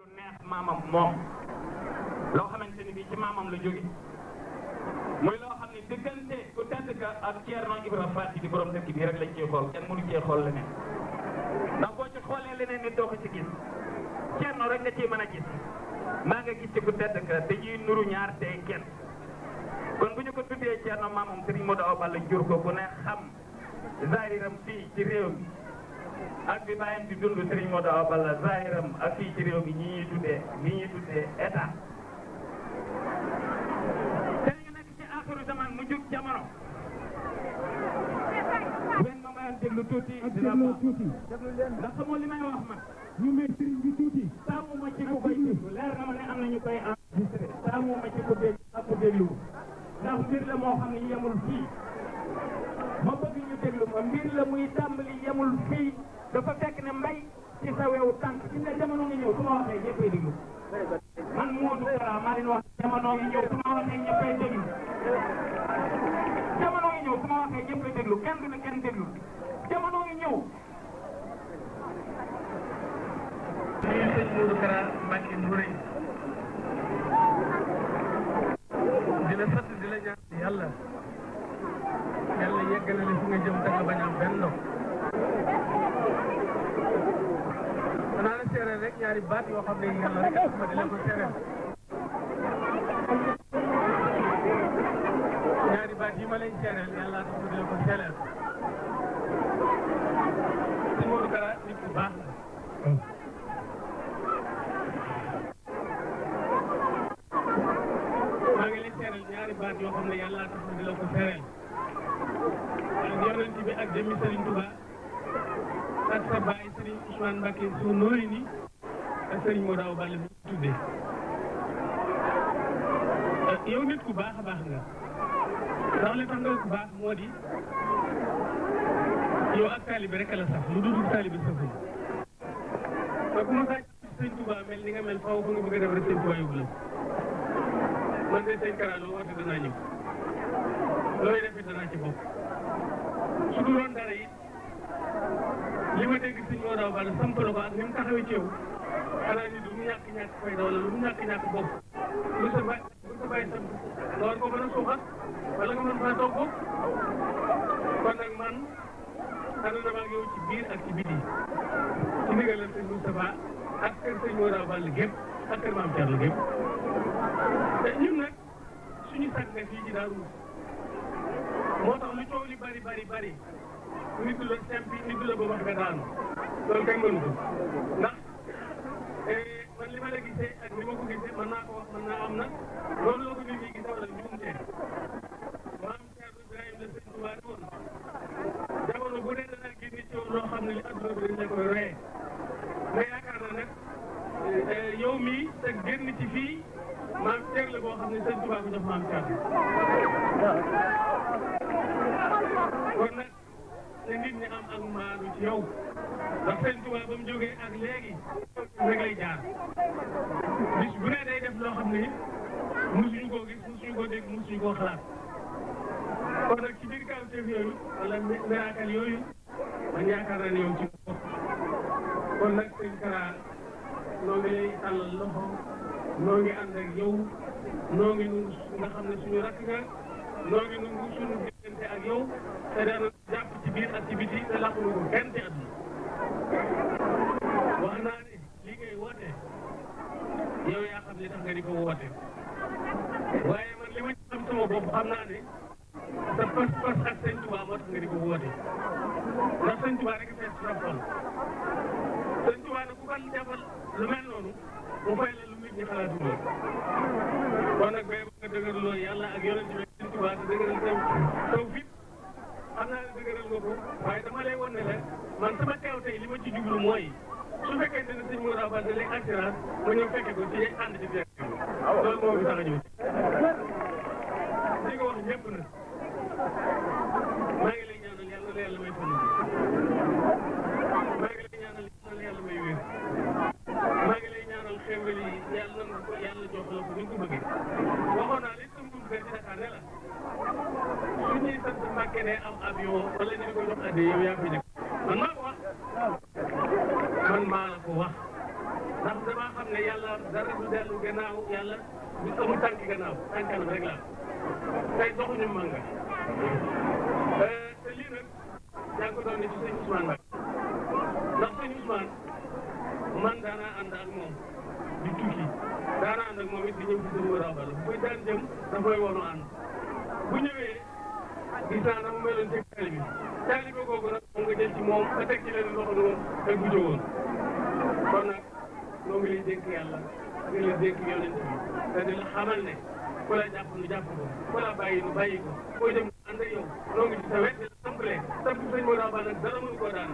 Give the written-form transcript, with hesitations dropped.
lu neex maamam moom loo xamante ni bii ci maamam la jóge muy loo xam ne diggante ku tedd ka ak Thierno Ibrahima Fati di borom dëkk bi rek lañ ciy xool kenn mënu cee xool leneen ndax boo ci xoolee leneen nit doo ko ci gis Thierno rek nga ciy mën a gis maa nga gis ci ku tedd ka dañuy nuru ñaar tey kenn kon bu ñu ko tuddee Thierno maamam Serigne Modou Awa Balla jur ko ku ne xam zahiram fii ci réew mi ak bi bàyyam di dund Serigne Modou Awa Balla zahiram ak fii ci réew mi ñi ñuy tuddee état te ñu nekk ci axiru zaman mu jug jamono wen ma mayal déglu tuuti dina ndax xamoo li may wax man ñu may Serigne bi tuuti taamu ma ci ku koy déglu leer na ma ne am na ñu koy enregistré taamu ma ci ku déglu ndax mbir la moo xam ne yemul fii ma bëgg ñu déglu ma mbir la muy tàmbali yemul fii dafa fekk ne mbay ci sa wewu tànk ci ne jamono ngi ñëw su ma waxee ñëppay déglu man Modou Kara maa leen wax jamono ngi ñëw su ma waxee ñëppay déglu jamono ngi ñëw su ma waxee ñëppay déglu kenn du ne kenn déglu jamono ngi ñëw. lii sëñ Modou Kara Mbacké Ndouréy di la sant di la ñaan yàlla yeggale la fi nga jëm te nga bañ a am benn ndox danaa la seereel rek ñaari baat yoo xam ne yàlla rek a ma di la ko seereel ñaari baat yi ma lay seereel yàlla tax ma di la ko seereel sëñ Modou Kara nit ku baax maa ngi lay seereel ñaari baat yoo xam ne yàlla tax ma di la ko seereel ak yonent bi ak jëmmi Serigne Touba ak sa baay Serigne Ousmane Mbacké su nooy ni ak Serigne Modou Awa Balla bi ñu tuddee yow nit ku baax a baax nga ndax li tax nga ku baax moo di yow ak taalibe rek la sax lu dul taalibe saful te ku ma saa ci Serigne Touba mel ni nga mel faaw fa nga bëgg a def rek Serigne Touba yóbbu la man de sëñ Kara loo woote danaa ñëw looy def it danaa ci bokk su dul woon dara it li ma dégg sëñ Modou Awa Balla samp la ko ak ni mu taxawee ci yow xanaa ni lu mu ñàkk fayda wala lu mu ñàkk bopp lu sa bàyyi samp nga war ko mën a suuxat wala nga mën faa toog bopp kon nag man ànd na maa ngi yow ci biir ak ci biti ci ndigalal sëñ Moustapha ak kër sëñ Modou Awa Balla gépp ak kër Maam Thierno gépp te ñun nag suñu sàkk nga fii ci Daaru moo tax lu coow li bari nit du la sempi nit du la ba wax nga daanu loolu kenn mënu ko ndax man li ma la gisee ak ni ma ko gisee mën naa ko wax mën naa am nag loolu la ko nit ñi gisee wala njuumte maam Thierno Ibrahima la sëñ Touba woon jamono bu dee dana génne ci yow loo xam ne li adduna bi dañ la koy royee nga yaakaar na nag yow mii te génn ci fii maam Thierno la boo xam ne sëñ Touba ko jox maam Thierno kon nag ne nit ñi am ak maanu ci yow ndax sëñ Touba ba mu jógee ak léegi rek lay jaar bis bu ne day def loo xam ne musuñu koo gis musuñu koo dégg musuñu koo xalaat kon nag ci biir kawteef yooyu wala miracle yooyu man yaakaar naa ne yow ci bopp kon nag sëñ Kara noo ngi lay tàllal loxo noo ngi ànd ak yow noo ngi nu nga xam ne suñu rakk nga noo ngi nu suñu diggante ak yow te daana jàpp ci biir ak ci biti te làqu ko kenn ci àdduna wax naa ne lii ngay woote yow yaa xam li tax nga di ko woote waaye man li ma ci xam sama bopp xam naa ne sa pas-pas ak sëñ Touba moo tax nga di ko woote ndax sëñ Touba rek fees sa xol sëñ Touba nag ku kan defal lu mel noonu mu fay la lu nit ñi xalaatu loolu kon nag bay nga dëgëral loolu yàlla ak yonent bi sëñ Touba te dëgëral taw fit xam naa ne dëgëral nga ko waaye dama lay won ne la man sama teew tey li ma ci jublu mooy su fekkente ne sëñ Modou Awa Balla lay assurance ma ñëw fekke ko ci ànd ci biir loolu moo fi tax a ñëw li nga wax ñëpp na maa ngi lay ñaanal yàlla na yàlla may fan maa ngi lay ñaanal yàlla may wér maa ngi lay ñaanal xéwal yi yàlla na ko yàlla jox la ko ni ko bëggee waxoon naa li sama dugub ci Dakar ne la su ñuy sant Mbàkke ne am avion wala ñu ko jox adde yow yaa koy def man maa ko wax man maa la ko wax ndax damaa xam ne yàlla dara du dellu gannaaw yàlla du amul tànki gannaaw tànk kanam rek la tey doxuñu manga te lii nag yaa ngi ko doon ne ci sëñ Ousmane Mbacké ndax sëñ Ousmane man daanaa ànd ak moom di tukki daanaa ànd ak moom it di ñëw ci sëñ Modou Awa Balla buy daan jëm dafay woonu ànd bu ñëwee gis naa na mu meloon ci taalibe googu nag moom nga jël ci moom ba teg ci leen loxo ne moom teg bu jógoon kon nag ñoo ngi lay dénk yàlla di la dénk yonent bi te di la xamal ne ku la jàpp nu jàpp ko ku la bàyyi nu bàyyi ko koo jëm ànd ak yow ñoo ngi ci sa wet di la tëmbalee tëmb sëñ Modou Awa Balla nag dara mënu koo daan